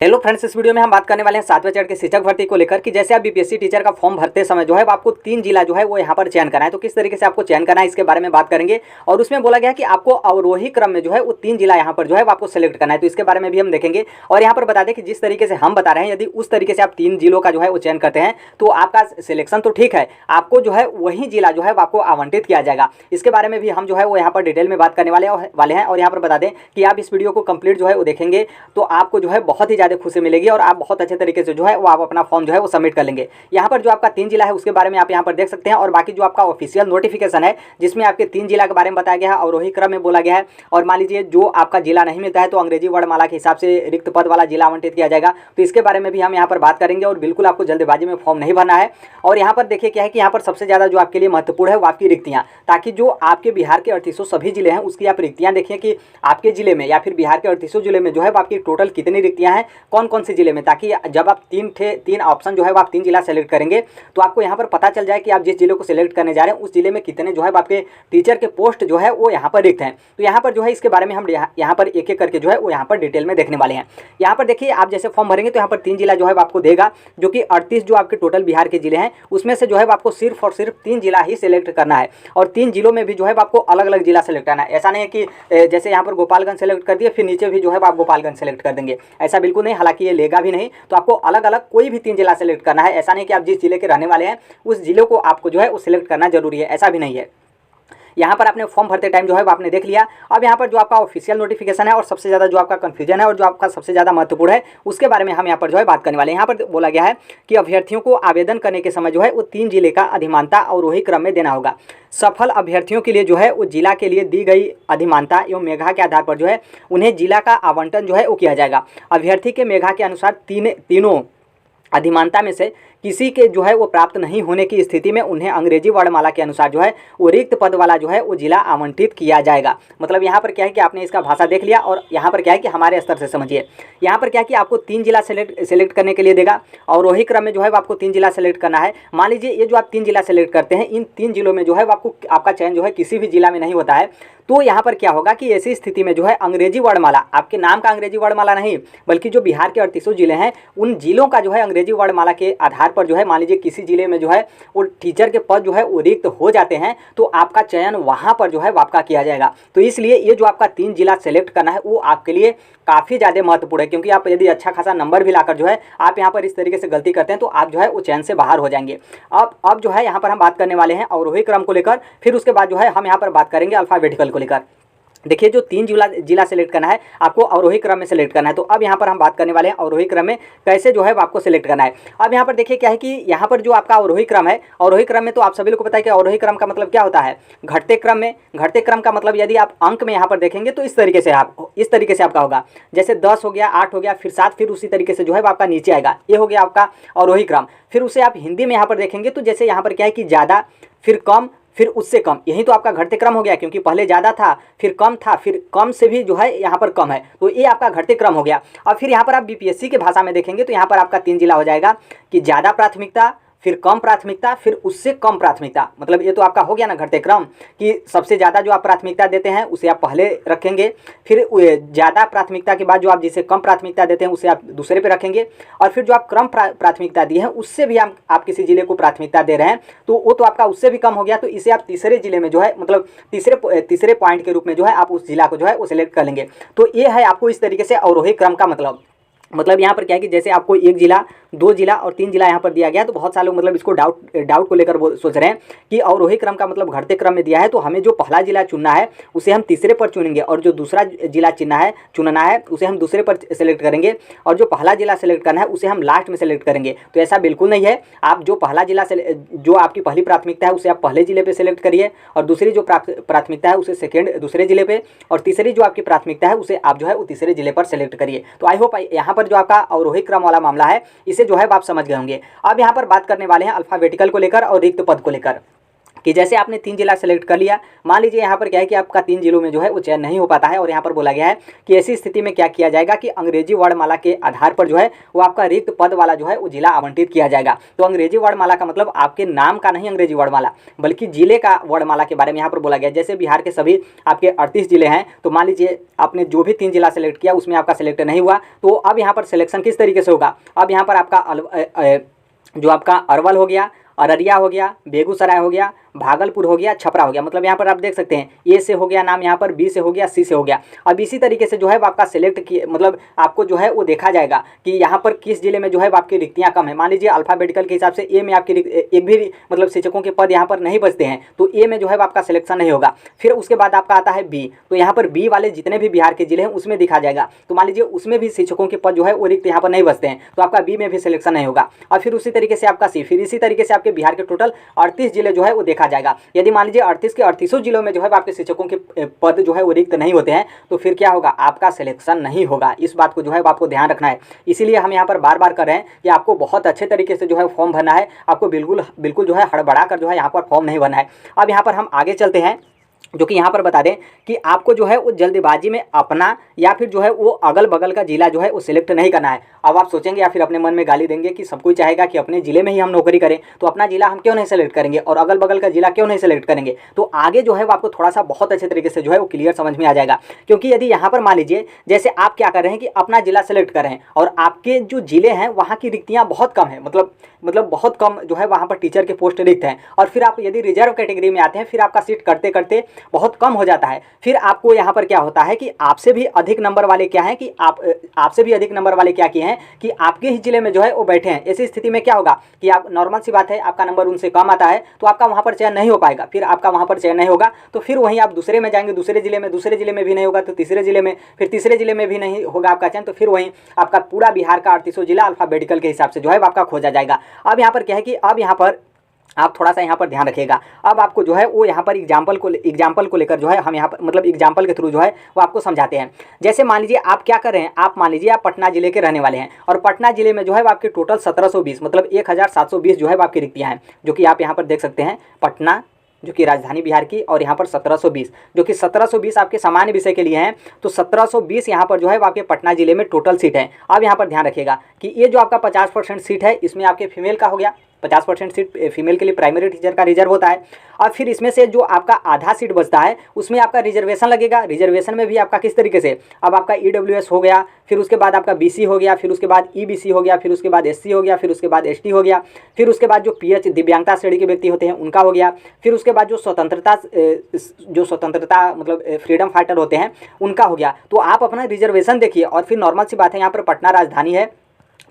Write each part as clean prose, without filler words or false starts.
Hello friends, इस video में हम बात करने वाले हैं 7वें चरण के शिक्षक भर्ती को लेकर कि जैसे आप बीपीएससी टीचर का फॉर्म भरते समय जो है आपको 3 जिला जो है वो यहाँ पर चयन करना है। तो किस तरीके से आपको चयन करना है इसके बारे में बात करेंगे। और उसमें बोला गया कि आपको अवरोही क्रम में जो है वो 3 जिला यहाँ पर जो है आपको सेलेक्ट करना है। तो इसके बारे में भी हम देखेंगे। और यहाँ पर बता दें कि जिस तरीके से हम बता रहे हैं, यदि उस तरीके से आप 3 जिलों का जो है वो चयन करते हैं तो आपका सिलेक्शन तो ठीक है, आपको जो है वही जिला जो है आपको आवंटित किया जाएगा। इसके बारे में भी हम जो है वो यहाँ पर डिटेल में बात करने वाले हैं। और यहाँ पर बता दें कि आप इस वीडियो को कंप्लीट जो है वो देखेंगे तो आपको जो है बहुत ही ज़्यादा खुशी मिलेगी और आप बहुत अच्छे तरीके से जो है वो आप अपना फॉर्म जो है वो सबमिट कर लेंगे। यहाँ पर जो आपका 3 जिला है उसके बारे में आप यहाँ पर देख सकते हैं। और बाकी जो आपका ऑफिशियल नोटिफिकेशन है जिसमें आपके 3 जिला के बारे में बताया गया है, अवरोही क्रम में बोला गया है। और मान लीजिए जो आपका जिला नहीं मिलता है तो अंग्रेजी वर्णमाला के हिसाब से रिक्त पद वाला जिला आवंटित किया जाएगा। तो इसके बारे में भी हम यहाँ पर बात करेंगे। और बिल्कुल आपको जल्दबाजी में फॉर्म नहीं भरना है। और यहाँ पर देखिए क्या है कि यहाँ पर सबसे ज़्यादा जो आपके लिए महत्वपूर्ण है वो आपकी रिक्तियाँ, ताकि जो आपके बिहार के 3800 सभी जिले हैं उसकी आप रिक्तियाँ देखिए कि आपके जिले में या फिर बिहार के 3800 जिले में जो है आपकी टोटल कितनी रिक्तियाँ हैं, कौन कौन से जिले में, ताकि जब आप तीन ऑप्शन जो है आप 3 जिला सेलेक्ट करेंगे तो आपको यहाँ पर पता चल जाए कि आप जिस जिले को सिलेक्ट करने जा रहे हैं उस जिले में कितने जो है आपके टीचर के पोस्ट जो है वो यहाँ पर रिक्त हैं। तो यहाँ पर जो है इसके बारे में हम यहाँ पर एक एक करके जो है वो यहाँ पर डिटेल में देखने वाले हैं। यहाँ पर देखिए आप जैसे फॉर्म भरेंगे तो यहाँ पर 3 जिला जो है आपको देगा, जो कि 38 जो आपके टोटल बिहार के जिले हैं उसमें से जो है आपको सिर्फ और सिर्फ 3 जिला ही सिलेक्ट करना है। और 3 जिलों में भी जो है आपको अलग अलग जिला सेलेक्ट करना है। ऐसा नहीं है कि जैसे यहाँ पर गोपालगंज सेलेक्ट कर दिए फिर नीचे भी जो है आप गोपालगंज सेलेक्ट कर देंगे, ऐसा बिल्कुल नहीं। हालांकि ये लेगा भी नहीं। तो आपको अलग अलग कोई भी 3 जिला सेलेक्ट करना है। ऐसा नहीं कि आप जिस जिले के रहने वाले हैं उस जिले को आपको जो है वो सिलेक्ट करना जरूरी है, ऐसा भी नहीं है। यहाँ पर आपने फॉर्म भरते टाइम जो है वो आपने देख लिया। अब यहाँ पर जो आपका ऑफिशियल नोटिफिकेशन है और सबसे ज़्यादा जो आपका कन्फ्यूजन है और जो आपका सबसे ज़्यादा महत्वपूर्ण है उसके बारे में हम यहाँ पर जो है बात करने वाले हैं। यहाँ पर बोला गया है कि अभ्यर्थियों को आवेदन करने के समय जो है वो 3 जिले का अधिमानता अवरोही क्रम में देना होगा। सफल अभ्यर्थियों के लिए जो है वो जिला के लिए दी गई अधिमानता एवं मेधा के आधार पर जो है उन्हें जिला का आवंटन जो है वो किया जाएगा। अभ्यर्थी के मेधा के अनुसार तीनों अधिमानता में से किसी के जो है वो प्राप्त नहीं होने की स्थिति में उन्हें अंग्रेजी वर्णमाला के अनुसार जो है वो रिक्त पद वाला जो है वो जिला आवंटित किया जाएगा। मतलब यहाँ पर क्या है कि आपने इसका भाषा देख लिया और यहाँ पर क्या है कि हमारे स्तर से समझिए। यहाँ पर क्या है कि आपको 3 जिला सेलेक्ट करने के लिए देगा और वही क्रम में जो है आपको 3 जिला सेलेक्ट करना है। मान लीजिए ये जो आप 3 जिला सेलेक्ट करते हैं, इन 3 जिलों में जो है आपको आपका चयन जो है किसी भी जिला में नहीं होता है, तो यहाँ पर क्या होगा कि ऐसी स्थिति में जो है अंग्रेजी वर्णमाला, आपके नाम का अंग्रेजी वर्णमाला नहीं बल्कि जो बिहार के 3800 जिले हैं उन जिलों का जो है अंग्रेजी वर्णमाला के आधार पर जो है मान लीजिए किसी जिले में जो है वो टीचर के पद जो है वो रिक्त हो जाते हैं तो आपका चयन वहाँ पर जो है आपका किया जाएगा। तो इसलिए ये जो आपका 3 जिला सेलेक्ट करना है वो आपके लिए काफ़ी ज़्यादा महत्वपूर्ण है, क्योंकि आप यदि अच्छा खासा नंबर भी लाकर जो है आप यहाँ पर इस तरीके से गलती करते हैं तो आप जो है वो चयन से बाहर हो जाएंगे। अब जो है यहाँ पर हम बात करने वाले हैं अवरोही क्रम को लेकर, फिर उसके बाद जो है हम यहाँ पर बात करेंगे अल्फाबेटिकल को लेकर। देखिए जो 3 जिला सेलेक्ट करना है आपको अवरोही क्रम में सेलेक्ट करना है। तो अब यहाँ पर हम बात करने वाले हैं अवरोही क्रम में कैसे जो है आपको सेलेक्ट करना है। अब यहाँ पर देखिए क्या है कि यहाँ पर जो आपका अवरोही क्रम है, अवरोही क्रम में तो आप सभी लोग को पता है कि अवरोही क्रम का मतलब क्या होता है, घटते क्रम में। घटते क्रम का मतलब यदि आप अंक में यहाँ पर देखेंगे तो इस तरीके से आपका होगा, जैसे 10 हो गया, 8 हो गया, फिर 7, फिर उसी तरीके से जो है आपका नीचे आएगा। ये हो गया आपका अवरोही क्रम। फिर उसे आप हिंदी में यहाँ पर देखेंगे तो जैसे यहाँ पर क्या है कि ज़्यादा, फिर कम, फिर उससे कम, यही तो आपका घटते क्रम हो गया, क्योंकि पहले ज़्यादा था फिर कम था फिर कम से भी जो है यहाँ पर कम है, तो ये आपका घटते क्रम हो गया। अब फिर यहाँ पर आप बीपीएससी के भाषा में देखेंगे तो यहाँ पर आपका 3 जिला हो जाएगा कि ज़्यादा प्राथमिकता, फिर कम प्राथमिकता, फिर उससे कम प्राथमिकता। मतलब ये तो आपका हो गया ना घटते क्रम कि सबसे ज़्यादा जो आप प्राथमिकता देते हैं उसे आप पहले रखेंगे, फिर ज़्यादा प्राथमिकता के बाद जो आप जिसे कम प्राथमिकता देते हैं उसे आप दूसरे पे रखेंगे, और फिर जो आप क्रम प्राथमिकता दिए हैं उससे भी आप किसी जिले को प्राथमिकता दे रहे हैं तो वो तो आपका उससे भी कम हो गया। तो इसे आप तीसरे जिले में जो है मतलब तीसरे पॉइंट के रूप में जो है आप उस जिला को जो है वो सिलेक्ट कर लेंगे। तो ये है आपको इस तरीके से अवरोही क्रम का मतलब यहाँ पर क्या है कि जैसे आपको 1 जिला, 2 जिला और 3 जिला यहाँ पर दिया गया, तो बहुत सारे लोग मतलब इसको डाउट को लेकर सोच रहे हैं कि अवरोही क्रम का मतलब घटते क्रम में दिया है तो हमें जो पहला जिला चुनना है उसे हम तीसरे पर चुनेंगे और जो दूसरा जिला चुनना है उसे हम दूसरे पर सेलेक्ट करेंगे और जो पहला जिला सेलेक्ट करना है उसे हम लास्ट में सेलेक्ट करेंगे। तो ऐसा बिल्कुल नहीं है। आप जो पहला जिला जो आपकी पहली प्राथमिकता है उसे आप पहले जिले पर सेलेक्ट करिए और दूसरी जो प्राथमिकता है उसे दूसरे जिले पर, और तीसरी जो आपकी प्राथमिकता है उसे आप जो है वो तीसरे जिले पर सेलेक्ट करिए। तो आई होप यहाँ पर जो आपका अवरोही क्रम वाला मामला है इसे जो है आप समझ गए होंगे। अब यहाँ पर बात करने वाले हैं अल्फाबेटिकल को लेकर और रिक्त पद को लेकर। कि जैसे आपने 3 जिला सेलेक्ट कर लिया, मान लीजिए यहाँ पर क्या है कि आपका 3 जिलों में जो है वो चयन नहीं हो पाता है, और यहाँ पर बोला गया है कि ऐसी स्थिति में क्या किया जाएगा कि अंग्रेजी वर्णमाला के आधार पर जो है वो आपका रिक्त पद वाला जो है वो जिला आवंटित किया जाएगा। तो अंग्रेजी वर्णमाला का मतलब आपके नाम का नहीं अंग्रेजी वर्णमाला, बल्कि जिले का वर्णमाला के बारे में यहाँ पर बोला गया। जैसे बिहार के सभी आपके 38 जिले हैं, तो मान लीजिए आपने जो भी 3 जिला सेलेक्ट किया उसमें आपका सेलेक्ट नहीं हुआ, तो अब यहाँ पर सिलेक्शन किस तरीके से होगा। अब यहाँ पर आपका जो आपका अरवल हो गया, अररिया हो गया, बेगूसराय हो गया, भागलपुर हो गया, छपरा हो गया, मतलब यहाँ पर आप देख सकते हैं ए से हो गया नाम, यहाँ पर बी से हो गया, सी से हो गया। अब इसी तरीके से जो है आपका सिलेक्ट किए, मतलब आपको जो है वो देखा जाएगा कि यहाँ पर किस जिले में जो है आपकी रिक्तियाँ कम है। मान लीजिए अल्फाबेटिकल के हिसाब से ए में आपकी एक भी मतलब शिक्षकों के पद यहाँ पर नहीं बचते हैं, तो ए में जो है आपका सिलेक्शन नहीं होगा। फिर उसके बाद आपका आता है बी, तो यहाँ पर बी वाले जितने भी बिहार के जिले हैं उसमें दिखा जाएगा, तो मान लीजिए उसमें भी शिक्षकों के पद जो है वो रिक्त यहाँ पर नहीं बचते हैं, तो आपका बी में भी सिलेक्शन नहीं होगा। और फिर उसी तरीके से आपका सी, फिर इसी तरीके से आपके बिहार के टोटल 38 जिले जो है वो देखा जाएगा। यदि मान लीजिए 38 के 38 जिलों में जो है आपके शिक्षकों के पद जो है वो रिक्त नहीं होते हैं, तो फिर क्या होगा, आपका सिलेक्शन नहीं होगा। इस बात को जो है आपको ध्यान रखना है। इसीलिए हम यहाँ पर बार बार कर रहे हैं कि आपको बहुत अच्छे तरीके से जो है फॉर्म भरना है, आपको बिल्कुल जो है हड़बड़ा कर जो है यहाँ पर फॉर्म नहीं भरना है। अब यहाँ पर हम आगे चलते हैं, जो कि यहाँ पर बता दें कि आपको जो है वो जल्दबाजी में अपना या फिर जो है वो अगल बगल का जिला जो है वो सिलेक्ट नहीं करना है। अब आप सोचेंगे या फिर अपने मन में गाली देंगे कि सब कोई चाहेगा कि अपने ज़िले में ही हम नौकरी करें, तो अपना जिला हम क्यों नहीं सेलेक्ट करेंगे और अगल बगल का जिला क्यों नहीं सेलेक्ट करेंगे। तो आगे जो है वो आपको थोड़ा सा बहुत अच्छे तरीके से जो है वो क्लियर समझ में आ जाएगा। क्योंकि यदि यहाँ पर मान लीजिए जैसे आप क्या कर रहे हैं कि अपना जिला सेलेक्ट कर रहे हैं और आपके जो जिले हैं वहाँ की रिक्तियाँ बहुत कम है, मतलब बहुत कम जो है वहाँ पर टीचर के पोस्ट रिक्त हैं, और फिर आप यदि रिजर्व कैटेगरी में आते हैं, फिर आपका सीट करते करते बहुत कम हो जाता है। फिर आपको यहाँ पर क्या होता है कि आपसे भी अधिक नंबर वाले क्या हैं कि आपसे भी अधिक नंबर वाले क्या किए हैं कि आपके ही जिले में जो है वो बैठे हैं। ऐसी स्थिति में क्या होगा कि आप, नॉर्मल सी बात है, आपका नंबर उनसे कम आता है तो आपका वहाँ पर चयन नहीं हो पाएगा। फिर आपका वहाँ पर चयन नहीं होगा तो फिर वहीं आप दूसरे में जाएंगे, दूसरे जिले में भी नहीं होगा तो तीसरे जिले में, फिर तीसरे जिले में भी नहीं होगा आपका चयन, तो फिर वहीं आपका पूरा बिहार का 38 जिला अल्फाबेटिकल के हिसाब से जो है आपका खोजा जाएगा। अब यहाँ पर क्या है कि अब यहाँ पर आप थोड़ा सा यहाँ पर ध्यान रखिएगा। अब आपको जो है वो यहाँ पर एग्जाम्पल को लेकर जो है हम यहाँ पर मतलब एग्जाम्पल के थ्रू जो है वो आपको समझाते हैं। जैसे मान लीजिए आप क्या कर रहे हैं, आप मान लीजिए आप पटना जिले के रहने वाले हैं और पटना जिले में जो है आपके टोटल 1720 मतलब 1720 जो है आपकी रिक्तियाँ हैं, जो कि आप यहाँ पर देख सकते हैं। पटना जो कि राजधानी बिहार की, और यहाँ पर 1720 जो कि 1720 आपके सामान्य विषय के लिए हैं, तो 1720 यहाँ पर जो है वो आपके पटना जिले में टोटल सीट है। अब यहाँ पर ध्यान रखिएगा कि ये जो आपका 50% सीट है इसमें आपके फीमेल का हो गया, 50% सीट फीमेल के लिए प्राइमरी टीचर का रिजर्व होता है। और फिर इसमें से जो आपका आधा सीट बचता है उसमें आपका रिजर्वेशन लगेगा। रिजर्वेशन में भी आपका किस तरीके से, अब आपका EWS हो गया, फिर उसके बाद आपका BC हो गया, फिर उसके बाद EBC हो गया, फिर उसके बाद SC हो गया, फिर उसके बाद ST हो गया, फिर उसके बाद जो PH दिव्यांगता श्रेणी के व्यक्ति होते हैं उनका हो गया, फिर उसके बाद जो स्वतंत्रता मतलब फ्रीडम फाइटर होते हैं उनका हो गया। तो आप अपना रिजर्वेशन देखिए। और फिर नॉर्मल सी बात है, यहाँ पर पटना राजधानी है,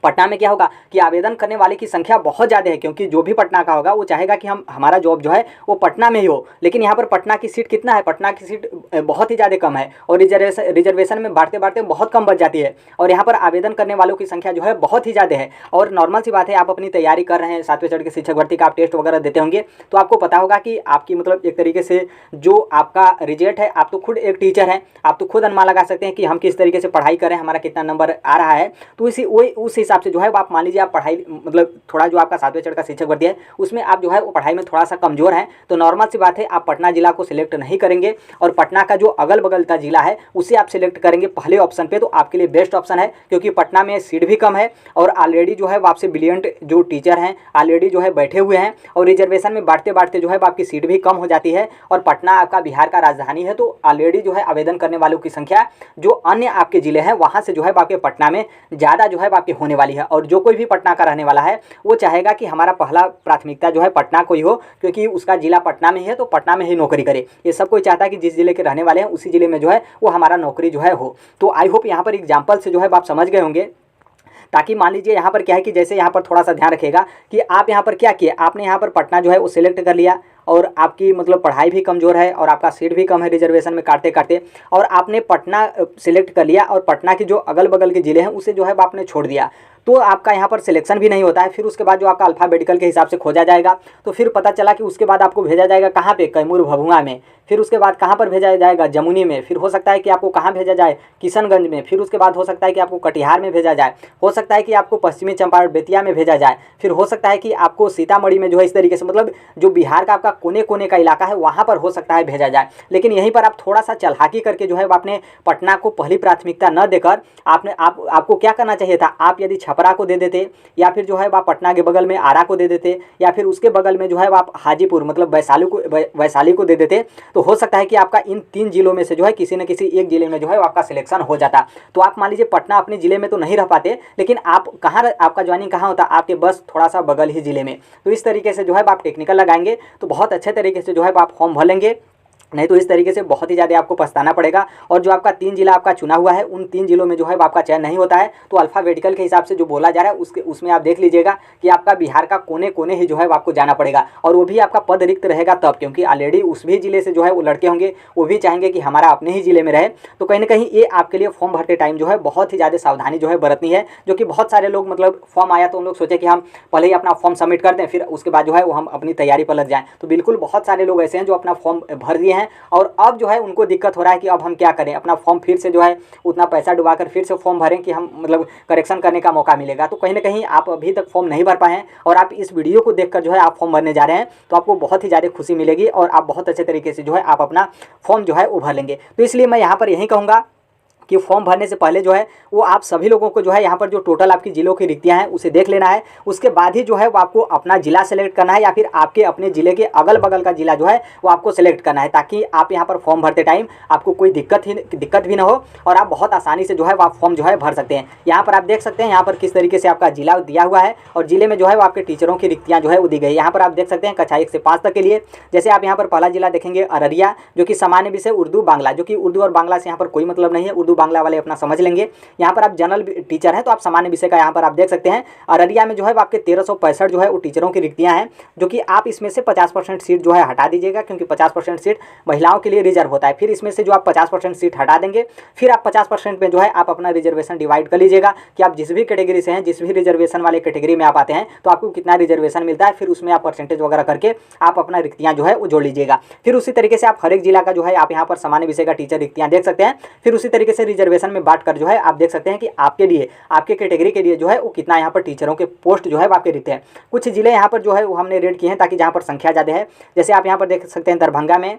पटना में क्या होगा कि आवेदन करने वाले की संख्या बहुत ज़्यादा है, क्योंकि जो भी पटना का होगा वो चाहेगा कि हमारा जॉब जो है वो पटना में ही हो। लेकिन यहाँ पर पटना की सीट कितना है, पटना की सीट बहुत ही ज़्यादा कम है और रिजर्वेशन में बढ़ते बढ़ते बहुत कम बच जाती है, और यहाँ पर आवेदन करने वालों की संख्या जो है बहुत ही ज़्यादा है। और नॉर्मल सी बात है, आप अपनी तैयारी कर रहे हैं, 7वें चरण के शिक्षक भर्ती का आप टेस्ट वगैरह देते होंगे, तो आपको पता होगा कि आपकी मतलब एक तरीके से जो आपका रिजल्ट है, आप तो खुद एक टीचर हैं, आप तो खुद अनुमान लगा सकते हैं कि हम किस तरीके से पढ़ाई करें, हमारा कितना नंबर आ रहा है। तो उस हिसाब से जो है आप मान लीजिए आप पढ़ाई मतलब थोड़ा जो आपका 7वें चरण का शिक्षक भर्ती है उसमें आप जो है वो पढ़ाई में थोड़ा सा कमजोर हैं, तो नॉर्मल सी बात है आप पटना जिला को सिलेक्ट नहीं करेंगे और पटना का जो अगल बगल का जिला है उसे आप सिलेक्ट करेंगे पहले ऑप्शन पे। तो आपके लिए बेस्ट ऑप्शन है, क्योंकि पटना में सीट भी कम है और ऑलरेडी जो है वो आपसे ब्रिलियंट जो टीचर हैं ऑलरेडी जो है बैठे हुए हैं, और रिजर्वेशन में बढ़ते बढ़ते जो है आपकी सीट भी कम हो जाती है। और पटना आपका बिहार का राजधानी है, तो ऑलरेडी जो है आवेदन करने वालों की संख्या जो अन्य आपके जिले हैं वहाँ से जो है आपके पटना में ज़्यादा जो है आपके होने वाली है। और जो कोई भी पटना का रहने वाला है वो चाहेगा कि हमारा पहला प्राथमिकता जो है पटना को ही हो, क्योंकि उसका जिला पटना में ही है तो पटना में ही नौकरी करे। ये सब कोई चाहता है कि जिस जिले के रहने वाले हैं उसी जिले में जो है वो हमारा नौकरी जो है हो। तो आई होप यहाँ पर एग्जाम्पल से जो है आप समझ गए होंगे। ताकि मान लीजिए यहाँ पर क्या है कि जैसे यहाँ पर थोड़ा सा ध्यान रखिएगा कि आप यहाँ पर क्या किए, आपने यहाँ पर पटना जो है वो सिलेक्ट कर लिया और आपकी मतलब पढ़ाई भी कमज़ोर है और आपका सीट भी कम है रिजर्वेशन में काटते काटते, और आपने पटना सिलेक्ट कर लिया और पटना के जो अगल बगल के ज़िले हैं उसे जो है आपने छोड़ दिया। तो आपका यहाँ पर सिलेक्शन भी नहीं होता है। फिर उसके बाद जो आपका अल्फ़ाबेटिकल के हिसाब से खोजा जाएगा, तो फिर पता चला कि उसके बाद आपको भेजा जाएगा कहाँ पे, कैमूर भभुआ में। फिर उसके बाद कहाँ पर भेजा जाएगा, जमुनी में। फिर हो सकता है कि आपको कहाँ भेजा जाए, किशनगंज में। फिर उसके बाद हो सकता है कि आपको कटिहार में भेजा जाए, हो सकता है कि आपको पश्चिमी चंपारण बेतिया में भेजा जाए, फिर हो सकता है कि आपको सीतामढ़ी में जो है इस तरीके से, मतलब जो बिहार का आपका कोने कोने का इलाका है वहाँ पर हो सकता है भेजा जाए। लेकिन यहीं पर आप थोड़ा सा चालाकी करके जो है आपने पटना को पहली प्राथमिकता न देकर आपको क्या करना चाहिए था, आप यदि छपरा को दे देते, या फिर जो है आप पटना के बगल में आरा को दे देते, या फिर उसके बगल में जो है आप हाजीपुर मतलब वैशाली को दे देते, तो हो सकता है कि आपका इन 3 जिलों में से जो है किसी न किसी एक जिले में जो है आपका सिलेक्शन हो जाता। तो आप मान लीजिए पटना अपने जिले में तो नहीं रह पाते, लेकिन आप कहाँ, आपका ज्वाइनिंग कहाँ होता, आपके बस थोड़ा सा बगल ही जिले में। तो इस तरीके से जो है आप टेक्निकल लगाएंगे तो बहुत अच्छे तरीके से जो है आप फॉर्म भर लेंगे, नहीं तो इस तरीके से बहुत ही ज़्यादा आपको पछताना पड़ेगा। और जो आपका 3 जिला आपका चुना हुआ है, उन 3 जिलों में जो है आपका चयन नहीं होता है। तो अल्फ़ाबेटिकल के हिसाब से जो बोला जा रहा है उसमें आप देख लीजिएगा कि आपका बिहार का कोने कोने ही जो है आपको जाना पड़ेगा, और वो भी आपका पद रिक्त रहेगा तब, क्योंकि ऑलरेडी उस भी जिले से जो है वो लड़के होंगे, वो भी चाहेंगे कि हमारा अपने ही जिले में रहे। तो कहीं ना कहीं ये आपके लिए फॉर्म भरते टाइम जो है बहुत ही ज़्यादा सावधानी जो है बरतनी है, जो कि बहुत सारे लोग मतलब फॉर्म आया तो उन लोग सोचे कि हम पहले ही अपना फॉर्म सबमिट कर दें, फिर उसके बाद जो है वो हम अपनी तैयारी पर लग जाएँ। तो बिल्कुल बहुत सारे लोग ऐसे हैं जो अपना फॉर्म भर दिए हैं और अब जो है उनको दिक्कत हो रहा है कि अब हम क्या करें, अपना फॉर्म फिर से जो है उतना पैसा डुबाकर फिर से फॉर्म भरें कि हम मतलब करेक्शन करने का मौका मिलेगा। तो कहीं ना कहीं आप अभी तक फॉर्म नहीं भर पाए हैं और आप इस वीडियो को देखकर जो है आप फॉर्म भरने जा रहे हैं, तो आपको बहुत ही ज़्यादा खुशी मिलेगी और आप बहुत अच्छे तरीके से जो है आप अपना फॉर्म जो है वो भर लेंगे। तो इसलिए मैं यहाँ पर यही कहूँगा कि फॉर्म भरने से पहले जो है वो आप सभी लोगों को जो है यहाँ पर जो टोटल आपकी जिलों की रिक्तियाँ हैं उसे देख लेना है। उसके बाद ही जो है वो आपको अपना जिला सेलेक्ट करना है, या फिर आपके अपने ज़िले के अगल बगल का जिला जो है वो आपको सेलेक्ट करना है, ताकि आप यहाँ पर फॉर्म भरते टाइम आपको कोई दिक्कत भी ना हो और आप बहुत आसानी से जो है आप फॉर्म जो है भर सकते हैं। यहाँ पर आप देख सकते हैं यहाँ पर किस तरीके से आपका जिला दिया हुआ है और जिले में जो है वो आपके टीचरों की रिक्तियाँ जो है वो दी गई। यहाँ पर आप देख सकते हैं कक्षा 1 से 5 तक के लिए। जैसे आप यहाँ पर पहला जिला देखेंगे अररिया, जो कि सामान्य विषय उर्दू बांग्ला, जो कि उर्दू और बांग्ला से यहाँ पर कोई मतलब नहीं है, उर्दू बांग्ला वाले अपना समझ लेंगे। यहाँ पर आप जनरल टीचर हैं तो आप सामान्य विषय का यहाँ पर आप देख सकते हैं। अररिया में जो है आपके 1365 जो है वो टीचरों की रिक्तियाँ हैं, जो कि आप इसमें से 50% सीट जो है हटा दीजिएगा, क्योंकि 50% सीट महिलाओं के लिए रिजर्व होता है। फिर इसमें से जो आप 50% सीट हटा देंगे, फिर आप 50% में जो है आप अपना रिजर्वेशन डिवाइड कर लीजिएगा कि आप जिस भी कैटेगरी से हैं, जिस भी रिजर्वेशन वाले कैटेगरी में आप आते हैं तो आपको कितना रिजर्वेशन मिलता है, फिर उसमें आप परसेंटेज वगैरह करके आप अपना रिक्तियाँ जो है वो जोड़ लीजिएगा। फिर उसी तरीके से आप हर एक जिला का जो है आप यहाँ पर सामान्य विषय का टीचर रिक्तियाँ देख सकते हैं। फिर उसी तरीके से रिजर्वेशन में बांट कर जो है आप देख सकते हैं कि आपके लिए, आपके कैटेगरी के लिए जो है वो कितना यहाँ पर टीचरों के पोस्ट जो है आपके रिक्त हैं। कुछ जिले यहाँ पर जो है वो हमने रेड किए हैं ताकि जहाँ पर संख्या ज़्यादा है। जैसे आप यहाँ पर देख सकते हैं दरभंगा में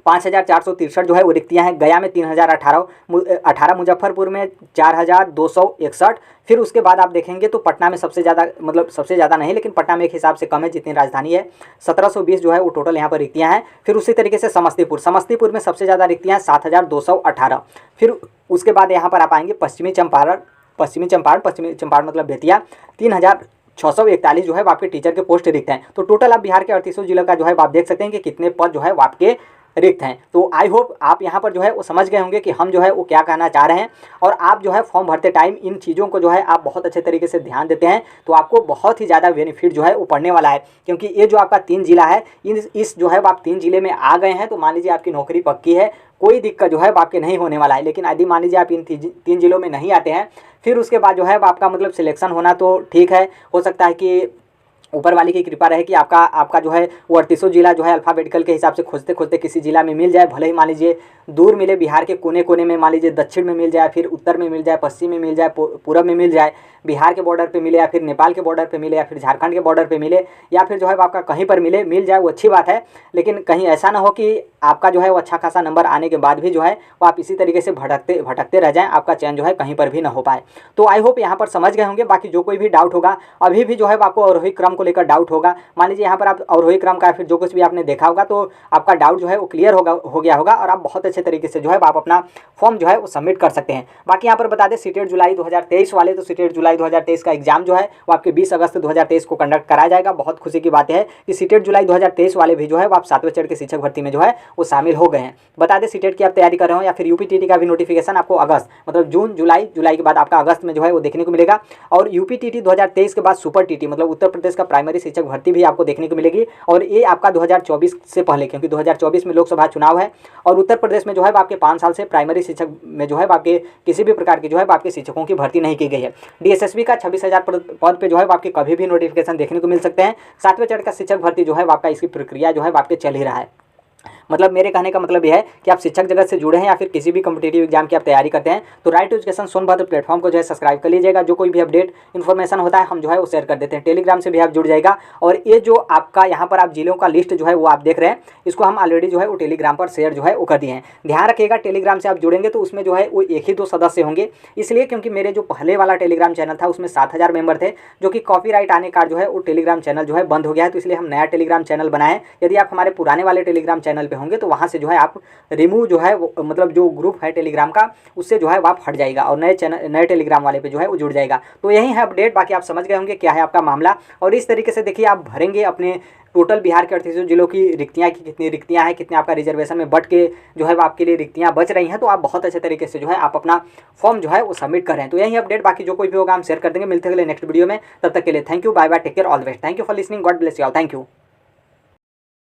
5463 जो है वो रिक्तियाँ हैं, गया में 3018, मुजफ्फरपुर में 4261। फिर उसके बाद आप देखेंगे तो पटना में सबसे ज़्यादा, मतलब सबसे ज़्यादा नहीं लेकिन पटना में एक हिसाब से कम है जितनी राजधानी है, 1720 जो है वो टोटल यहाँ पर रिक्तियाँ हैं। फिर उसी तरीके से समस्तीपुर में सबसे ज़्यादा रिक्तियाँ 7218। फिर उसके बाद यहाँ पर आप आएंगे पश्चिमी चंपारण मतलब बेतिया, 3641 जो है आपके टीचर के पोस्ट रिक्त हैं। तो टोटल आप बिहार के 38 जिलों का जो है आप देख सकते हैं कि कितने पद जो है वो आपके रिक्त हैं। तो आई होप आप यहाँ पर जो है वो समझ गए होंगे कि हम जो है वो क्या कहना चाह रहे हैं, और आप जो है फॉर्म भरते टाइम इन चीज़ों को जो है आप बहुत अच्छे तरीके से ध्यान देते हैं तो आपको बहुत ही ज़्यादा बेनिफिट जो है वो पड़ने वाला है। क्योंकि ये जो आपका 3 जिला है, इस जो है आप 3 जिले में आ गए हैं तो मान लीजिए आपकी नौकरी पक्की है, कोई दिक्कत जो है आपके नहीं होने वाला है। लेकिन यदि मान लीजिए आप इन 3 जिलों में नहीं आते हैं, फिर उसके बाद जो है आपका मतलब सिलेक्शन होना तो ठीक है, हो सकता है कि ऊपर वाली की कृपा रहे कि आपका जो है वो 38 जिला जो है अल्फ़ाबेटिकल के हिसाब से खोजते खोजते किसी जिला में मिल जाए। भले ही मान लीजिए दूर मिले, बिहार के कोने कोने में, मान लीजिए दक्षिण में मिल जाए, फिर उत्तर में मिल जाए, पश्चिम में मिल जाए, पूरब में मिल जाए, बिहार के बॉर्डर पे मिले, या फिर नेपाल के बॉर्डर पे मिले, या फिर झारखंड के बॉर्डर पे मिले, या फिर जो है आपका कहीं पर मिल जाए, वो अच्छी बात है। लेकिन कहीं ऐसा ना हो कि आपका जो है वो अच्छा खासा नंबर आने के बाद भी जो है वो आप इसी तरीके से भटकते रह जाएँ, आपका चयन जो है कहीं पर भी ना हो पाए। तो आई होप यहाँ पर समझ गए होंगे। बाकी जो कोई भी डाउट होगा, अभी भी जो है आपको अवरोही क्रम को लेकर डाउट होगा, मान लीजिए यहाँ पर आप अवरोही क्रम का फिर जो कुछ भी आपने देखा होगा तो आपका डाउट जो है वो क्लियर हो गया होगा और आप बहुत अच्छे तरीके से जो है आप अपना फॉर्म जो है वो सबमिट कर सकते हैं। बाकी यहाँ पर बता दें सीटेट जुलाई 2023 वाले, तो सीटेट जुलाई 2023 का एग्जाम जो है वो आपके 20 अगस्त 2023 को कंडक्ट कराया जाएगा। बहुत खुशी की बात है कि सीटेट जुलाई 2023 वाले भी जो है वो आप 7वें चरण के शिक्षक भर्ती में जो है वो शामिल हो गए हैं। बता दें सीटेट की आप तैयारी कर रहे हो या फिर यूपीटीटी का भी नोटिफिकेशन आपको अगस्त मतलब जून जुलाई के बाद आपका अगस्त में जो है वो देखने को मिलेगा। और यूपीटीटी 2023 के बाद सुपर टीटी मतलब उत्तर प्रदेश का प्राइमरी शिक्षक भर्ती भी आपको देखने को मिलेगी। और ये आपका 2024 से पहले, क्योंकि 2024 में लोकसभा चुनाव है और उत्तर प्रदेश में जो है आपके 5 साल से प्राइमरी शिक्षक में जो है आपके किसी भी प्रकार की जो है आपके शिक्षकों की भर्ती नहीं की गई है। डीएसएसबी का 26,000 पद पे जो है आपके कभी भी नोटिफिकेशन देखने को मिल सकते हैं। 7वें चरण का शिक्षक भर्ती जो है आपका इसकी प्रक्रिया जो है आपके चल ही रहा है। मतलब मेरे कहने का मतलब यह है कि आप शिक्षक जगत से जुड़े हैं या फिर किसी भी कॉम्पिटिटिव एग्जाम की आप तैयारी करते हैं तो right to education Sonbhadra platform को जो है सब्सक्राइब कर लीजिएगा। जो कोई भी अपडेट इन्फॉर्मेशन होता है हम जो है वो शेयर कर देते हैं। टेलीग्राम से भी आप जुड़ जाएगा। और ये जो आपका यहाँ पर आप जिलों का लिस्ट जो है वो आप देख रहे हैं, इसको हम ऑलरेडी जो है वो टेलीग्राम पर शेयर जो है वो कर दिए हैं। ध्यान रखिएगा टेलीग्राम से आप जुड़ेंगे तो उसमें जो है वो 1 ही 2 सदस्य होंगे, इसलिए क्योंकि मेरे जो पहले वाला टेलीग्राम चैनल था उसमें 7,000 मेंबर थे, जो कि कॉपीराइट आने का जो है वो टेलीग्राम चैनल जो है बंद हो गया है। तो इसलिए हम नया टेलीग्राम चैनल बनाए। यदि आप हमारे पुराने वाले टेलीग्राम चैनल पे होंगे तो वहाँ से जो है आप रिमूव जो है वो मतलब जो ग्रुप है टेलीग्राम का उससे जो है वो आप हट जाएगा और नए टेलीग्राम वाले पे जो है वो जुड़ जाएगा। तो यही है अपडेट। बाकी आप समझ गए होंगे क्या है आपका मामला। और इस तरीके से देखिए आप भरेंगे अपने टोटल बिहार के 38 जिलों की रिक्तियाँ की कितनी रिक्तियाँ हैं, कितने आपका रिजर्वेशन में बट के जो है वो आपके लिए रिक्तियाँ बच रही हैं। तो आप बहुत अच्छे तरीके से जो है आप अपना फॉर्म जो है वो सबमिट कर रहे हैं। तो यही अपडेट। बाकी जो कोई भी होगा हम शेयर कर देंगे। मिलते हैं अगले नेक्स्ट वीडियो में। तब तक के लिए thank you, bye bye, take care, all the best. Thank you for listening, God bless you all, thank you.